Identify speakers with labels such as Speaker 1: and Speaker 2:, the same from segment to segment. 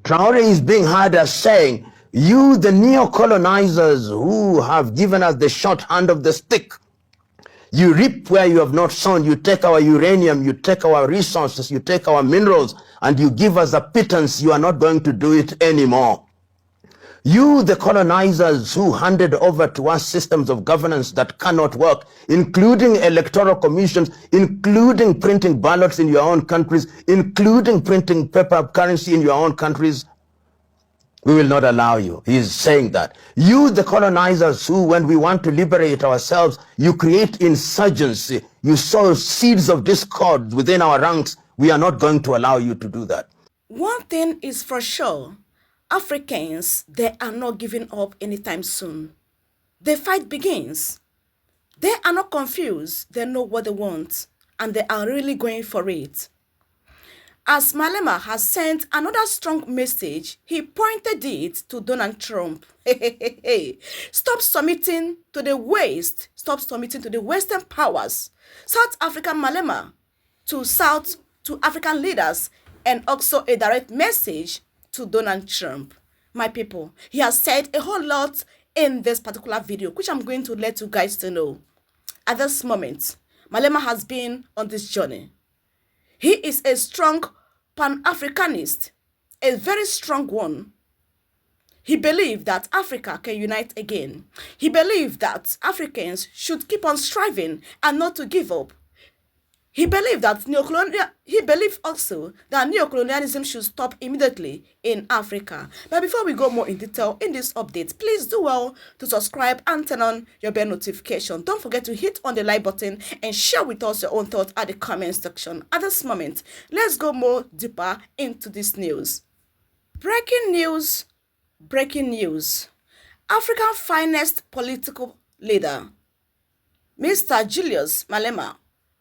Speaker 1: Traore is being heard as saying, you, the neo-colonizers who have given us the short hand of the stick, you reap where you have not sown. You take our uranium, you take our resources, you take our minerals, and you give us a pittance. You are not going to do it anymore. You, the colonizers who handed over to us systems of governance that cannot work, including electoral commissions, including printing ballots in your own countries, including printing paper currency in your own countries, we will not allow you. He is saying that. You, the colonizers who, when we want to liberate ourselves, you create insurgency, you sow seeds of discord within our ranks, we are not going to allow you to do that.
Speaker 2: One thing is for sure, Africans, they are not giving up anytime soon. The fight begins. They are not confused. They know what they want, and they are really going for it. As Malema has sent another strong message, he pointed it to Donald Trump. Stop submitting to the West. Stop submitting to the Western powers. South African Malema to African leaders, and also a direct message to Donald Trump. My people, he has said a whole lot in this particular video, which I'm going to let you guys to know. At this moment, Malema has been on this journey. He is a strong Pan-Africanist, a very strong one. He believed that Africa can unite again. He believed that Africans should keep on striving and not to give up. He believed also that neocolonialism should stop immediately in Africa. But before we go more in detail in this update, please do well to subscribe and turn on your bell notification. Don't forget to hit on the like button and share with us your own thoughts at the comment section. At this moment, let's go more deeper into this news. Breaking news, breaking news. Africa's finest political leader, Mr. Julius Malema,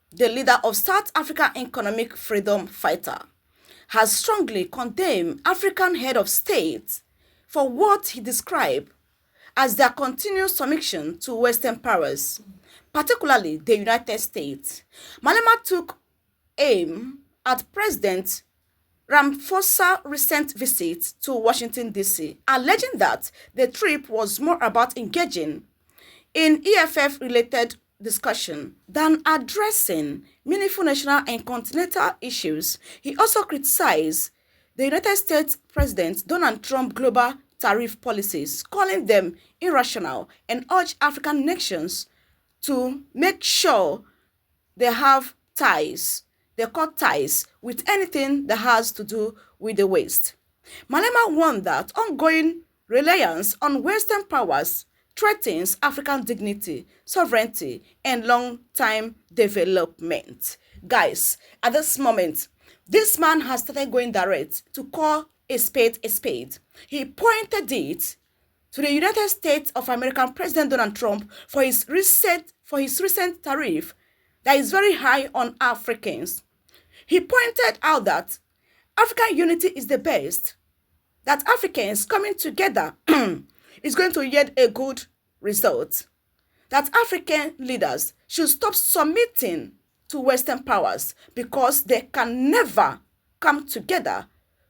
Speaker 2: the leader of South African economic freedom fighter, has strongly condemned African head of state for what he described as their continued submission to Western powers, particularly the United States. Malema took aim at President Ramaphosa's recent visit to Washington, D.C., alleging that the trip was more about engaging in EFF-related discussion than addressing meaningful national and continental issues. He also criticized the United States President Donald Trump's global tariff policies, calling them irrational, and urged African nations to make sure they have ties, they cut ties with anything that has to do with the West. Malema warned that ongoing reliance on Western powers threatens African dignity, sovereignty, and long-term development. Guys, at this moment, this man has started going direct to call a spade a spade. He pointed it to the United States of America President Donald Trump for his recent tariff that is very high on Africans. He pointed out that African unity is the best, that Africans coming together is going to yield a good result, that African leaders should stop submitting to Western powers because they can never come together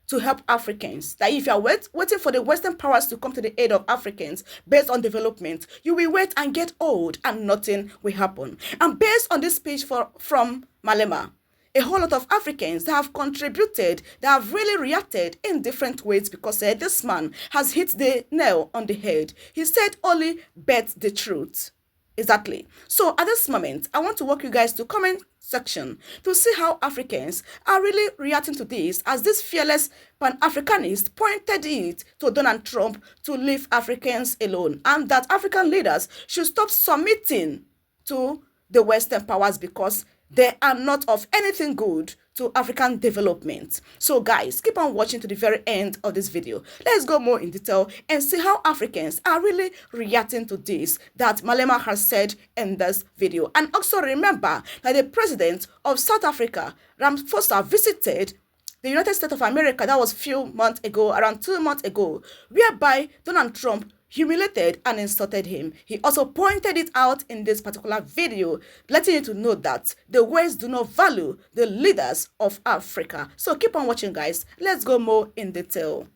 Speaker 2: to help Africans. That if you are waiting for the Western powers to come to the aid of Africans based on development, you will wait and get old and nothing will happen. And based on this speech from Malema, a whole lot of Africans that have contributed, that have really reacted in different ways because this man has hit the nail on the head. He said only bet the truth. Exactly. So at this moment, I want to walk you guys to comment section to see how Africans are really reacting to this, as this fearless Pan-Africanist pointed it to Donald Trump to leave Africans alone, and that African leaders should stop submitting to the Western powers because they are not of anything good to African development. So guys, keep on watching to the very end of this video. Let's go more in detail and see how Africans are really reacting to this that Malema has said in this video. And also remember that the president of South Africa, Ramaphosa, visited the United States of America. That was a few months ago, around 2 months ago, whereby Donald Trump humiliated and insulted him. He also pointed it out in this particular video, letting you to know that the West do not value the leaders of Africa. So keep on watching, guys. Let's go more in detail.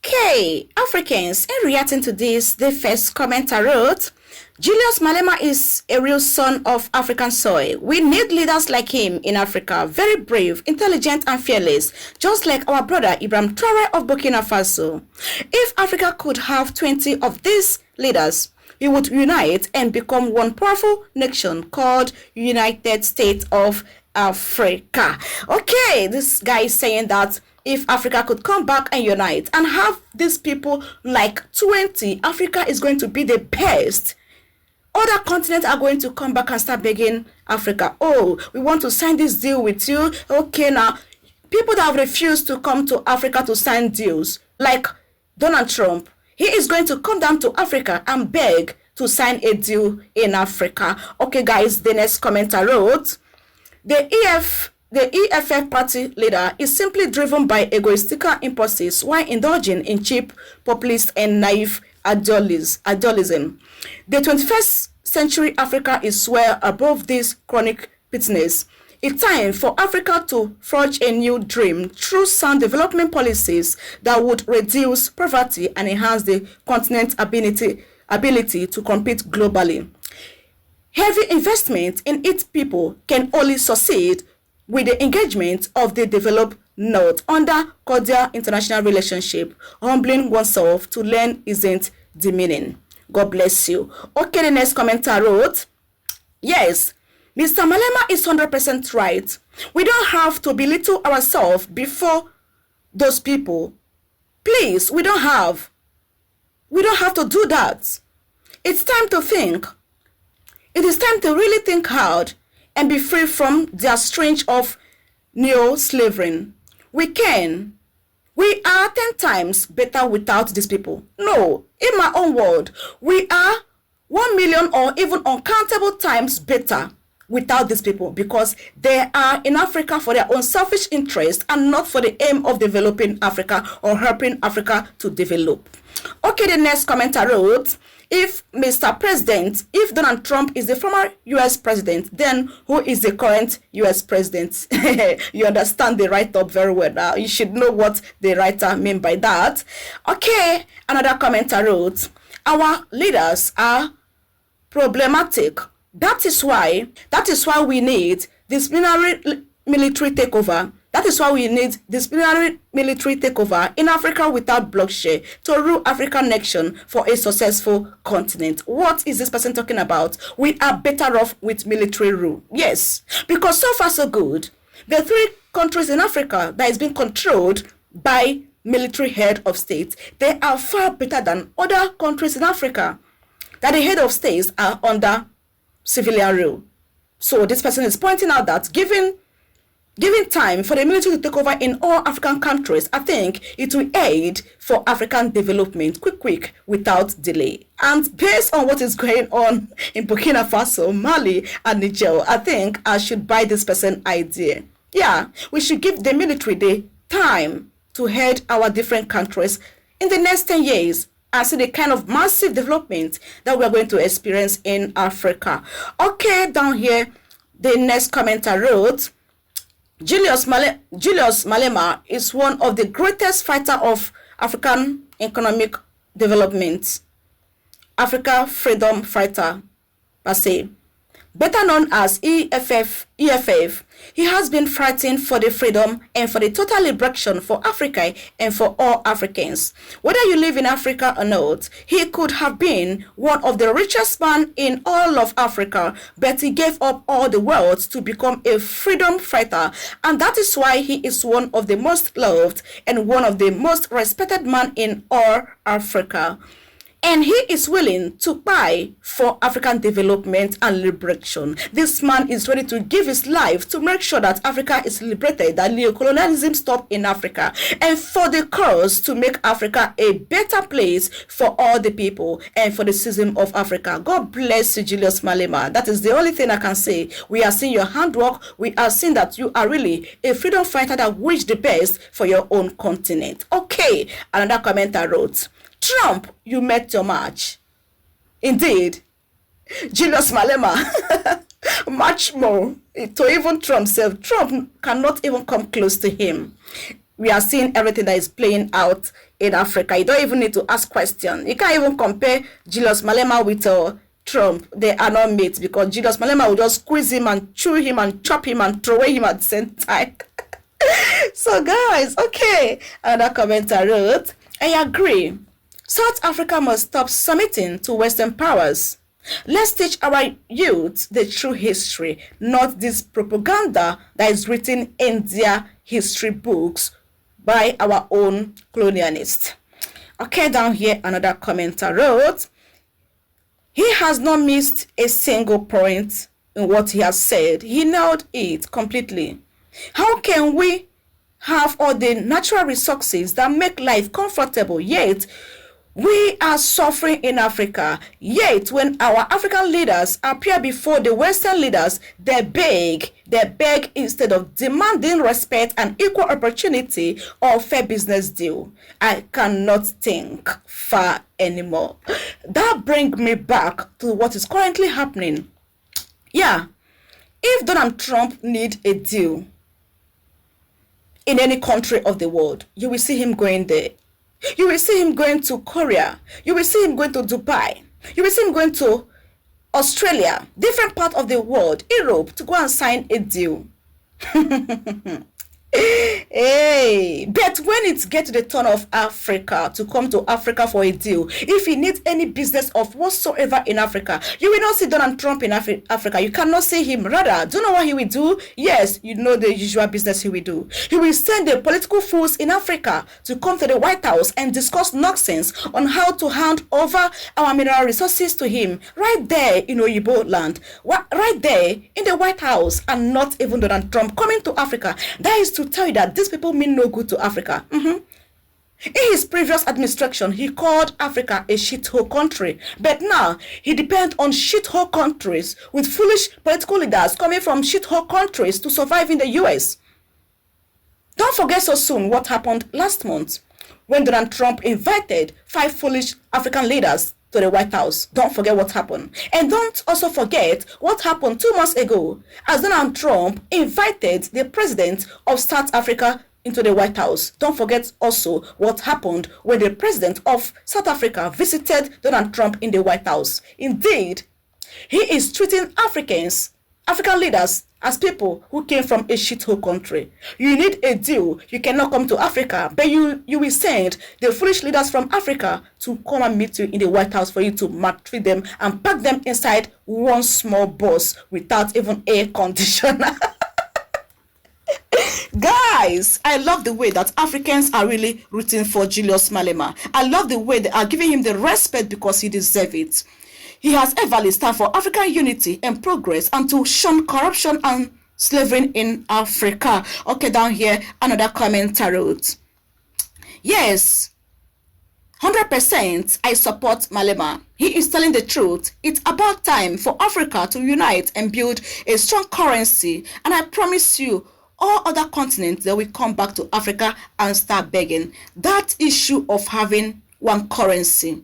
Speaker 2: Okay, Africans, in reacting to this, the first commenter wrote, Julius Malema is a real son of African soil. We need leaders like him in Africa, very brave, intelligent and fearless, just like our brother Ibrahim Traore of Burkina Faso. If Africa could have 20 of these leaders, we would unite and become one powerful nation called United States of Africa. Okay, this guy is saying that if Africa could come back and unite and have these people like 20, Africa is going to be the best. Other continents are going to come back and start begging Africa, oh, we want to sign this deal with you. Okay, now, people that have refused to come to Africa to sign deals, like Donald Trump, he is going to come down to Africa and beg to sign a deal in Africa. Okay, guys, the next commenter wrote, the EFF party leader is simply driven by egoistical impulses while indulging in cheap, populist, and naive idealism. The 21st century Africa is well above this chronic bitterness. It's time for Africa to forge a new dream through sound development policies that would reduce poverty and enhance the continent's ability to compete globally. Heavy investment in its people can only succeed with the engagement of the developed North under cordial international relationship. Humbling oneself to learn isn't demeaning. God bless you. Okay, the next commenter wrote, yes, Mr. Malema is 100% right. We don't have to belittle ourselves before those people. Please, we don't have to do that. It's time to think. It is time to really think hard and be free from their strange of neo-slavery. We are 10 times better without these people. No, in my own word, we are 1 million or even uncountable times better without these people, because they are in Africa for their own selfish interest and not for the aim of developing Africa or helping Africa to develop. Okay, the next commenter wrote, if Donald Trump is the former US president, then who is the current US president? You understand the write-up very well now. You should know what the writer mean by that. Okay, another commenter wrote, our leaders are problematic. That is why we need disciplinary military takeover. That is why we need disciplinary military takeover in Africa without bloodshed to rule African nation for a successful continent. What is this person talking about? We are better off with military rule. Yes, because so far so good. The 3 countries in Africa that is being controlled by military head of state, they are far better than other countries in Africa that the head of states are under civilian rule. So this person is pointing out that given time for the military to take over in all African countries, I think it will aid for African development quick without delay. And based on what is going on in Burkina Faso, Mali, and Niger, I think I should buy this person idea. Yeah, we should give the military the time to head our different countries in the next 10 years and see the kind of massive development that we are going to experience in Africa. Okay, down here, the next commenter wrote, Julius Malema is one of the greatest fighters of African economic development, Africa freedom fighter, per se. Better known as EFF, he has been fighting for the freedom and for the total liberation for Africa and for all Africans. Whether you live in Africa or not, he could have been one of the richest men in all of Africa, but he gave up all the wealth to become a freedom fighter, and that is why he is one of the most loved and one of the most respected men in all Africa. And he is willing to buy for African development and liberation. This man is ready to give his life to make sure that Africa is liberated, that colonialism stops in Africa, and for the cause to make Africa a better place for all the people and for the citizen of Africa. God bless you, Julius Malema. That is the only thing I can say. We are seeing your handwork. We are seeing that you are really a freedom fighter that wishes the best for your own continent. Okay, another commenter wrote, Trump, you met your match. Indeed, Julius Malema, much more. To even Trump self, Trump cannot even come close to him. We are seeing everything that is playing out in Africa. You don't even need to ask questions. You can't even compare Julius Malema with Trump. They are not mates, because Julius Malema will just squeeze him and chew him and chop him and throw him at the same time. So guys, okay, another commenter wrote, I agree. South Africa must stop submitting to Western powers. Let's teach our youth the true history, not this propaganda that is written in their history books by our own colonialists. Okay, down here another commenter wrote, he has not missed a single point in what he has said. He nailed it completely. How can we have all the natural resources that make life comfortable, yet we are suffering in Africa? Yet when our African leaders appear before the Western leaders, they beg instead of demanding respect and equal opportunity or fair business deal. I cannot think far anymore. That brings me back to what is currently happening. Yeah, if Donald Trump need a deal in any country of the world, you will see him going there. You will see him going to Korea. You will see him going to Dubai. You will see him going to Australia, different part of the world, Europe, to go and sign a deal. Hey, but when it gets to the turn of Africa to come to Africa for a deal, if he needs any business of whatsoever in Africa, you will not see Donald Trump in Africa. You cannot see him. Rather, do you know what he will do? Yes, you know the usual business he will do. He will send the political fools in Africa to come to the White House and discuss nonsense on how to hand over our mineral resources to him right there in Oyibo land, right there in the White House, and not even Donald Trump coming to Africa. That is to tell you that these people mean no good to Africa. In his previous administration, he called Africa a shithole country. But now, he depends on shithole countries with foolish political leaders coming from shithole countries to survive in the US. Don't forget so soon what happened last month when Donald Trump invited 5 foolish African leaders to the White House. Don't forget what happened. And don't also forget what happened 2 months ago as Donald Trump invited the president of South Africa into the White House. Don't forget also what happened when the president of South Africa visited Donald Trump in the White House. Indeed, he is treating African leaders as people who came from a shithole country. You need a deal. You cannot come to Africa, but you will send the foolish leaders from Africa to come and meet you in the White House for you to maltreat them and pack them inside one small bus without even air conditioner. Guys, I love the way that Africans are really rooting for Julius Malema. I love the way they are giving him the respect because he deserves it. He has everly stand for African unity and progress and to shun corruption and slavery in Africa. Okay, down here, another commenter wrote, yes, 100% I support Malema. He is telling the truth. It's about time for Africa to unite and build a strong currency. And I promise you, all other continents, they will come back to Africa and start begging. That issue of having one currency,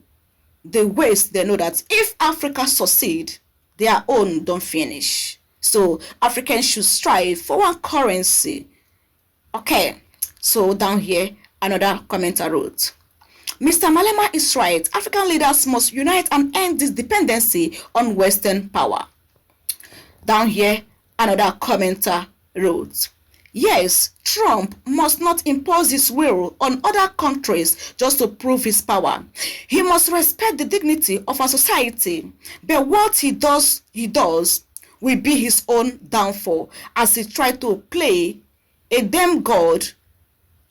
Speaker 2: the West, they know that if Africa succeed, their own don't finish. So Africans should strive for one currency. Okay, so down here, another commenter wrote, Mr. Malema is right. African leaders must unite and end this dependency on Western power. Down here, another commenter wrote, yes, Trump must not impose his will on other countries just to prove his power. He must respect the dignity of our society. But what he does will be his own downfall as he tries to play a damn god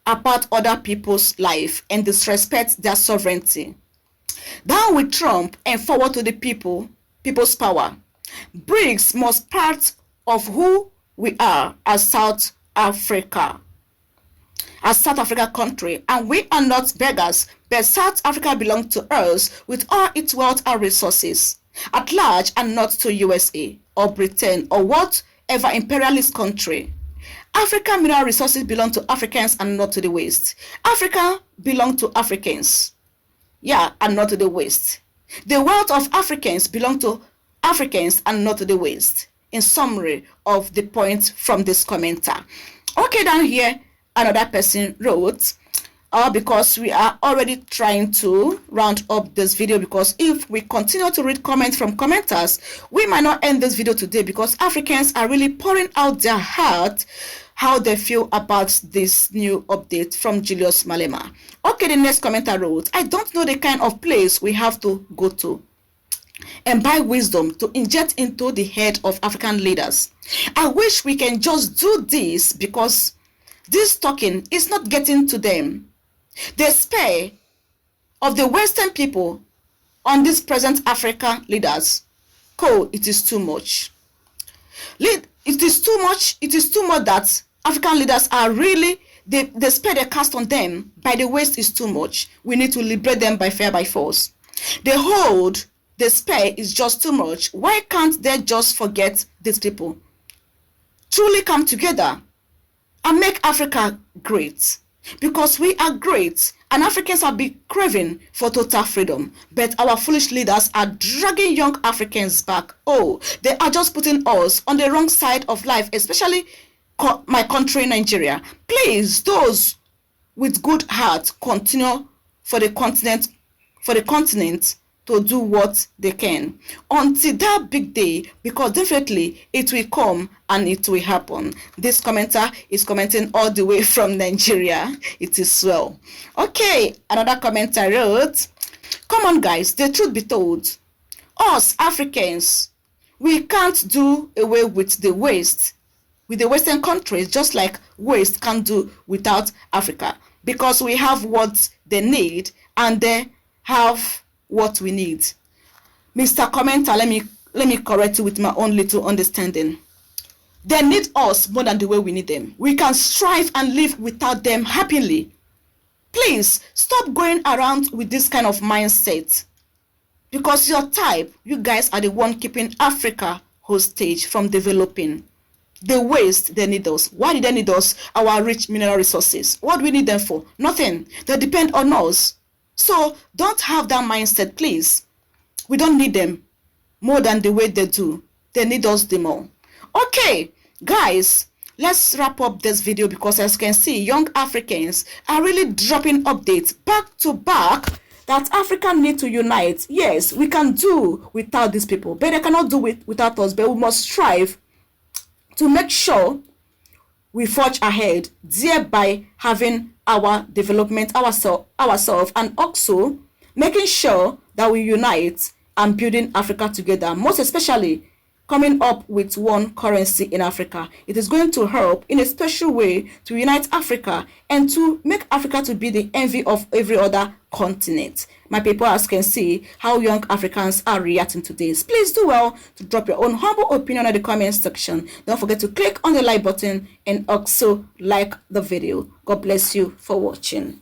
Speaker 2: about other people's life and disrespect their sovereignty. Down with Trump and forward to the people's power. BRICS must part of who we are as South Africa country, and we are not beggars, but South Africa belongs to us with all its wealth and resources at large, and not to USA or Britain or whatever imperialist country. African mineral resources belong to Africans and not to the West. Africa belongs to Africans, and not to the West. The wealth of Africans belong to Africans and not to the West. In summary of the point from this commenter. Okay, down here, another person wrote, because we are already trying to round up this video, because if we continue to read comments from commenters, we might not end this video today, because Africans are really pouring out their heart how they feel about this new update from Julius Malema. Okay, the next commenter wrote, I don't know the kind of place we have to go to and buy wisdom to inject into the head of African leaders. I wish we can just do this, because this talking is not getting to them. The spare of the Western people on these present African leaders, it is too much. It is too much that African leaders are really, the spare they cast on them by the West is too much. We need to liberate them by fire, by force. They hold the spare is just too much. Why can't they just forget these people? Truly come together and make Africa great. Because we are great, and Africans have been craving for total freedom. But our foolish leaders are dragging young Africans back. They are just putting us on the wrong side of life, especially my country, Nigeria. Please, those with good heart, continue for the continent to do what they can until that big day, because definitely it will come and it will happen. This commenter is commenting all the way from Nigeria. It is well. Okay, another commenter wrote, come on guys, the truth be told, us Africans, we can't do away with the West, with the Western countries, just like West can't do without Africa, because we have what they need and they have what we need. Mr. Commenter, let me correct you with my own little understanding. They need us more than the way we need them. We can strive and live without them happily. Please stop going around with this kind of mindset, because your type, you guys are the one keeping Africa hostage from developing. The West, they need us. Why do they need us? Our rich mineral resources. What do we need them for? Nothing. They depend on us. So don't have that mindset, please. We don't need them more than the way they do. They need us the more. Okay, guys, let's wrap up this video, because as you can see, young Africans are really dropping updates back to back that Africa need to unite. Yes, we can do without these people, but they cannot do it without us. But we must strive to make sure we forge ahead, thereby having our development ourselves, and also making sure that we unite and building Africa together, most especially coming up with one currency in Africa. It is going to help in a special way to unite Africa and to make Africa to be the envy of every other continent. My people, as you can see how young Africans are reacting to this. Please do well to drop your own humble opinion in the comment section. Don't forget to click on the like button and also like the video. God bless you for watching.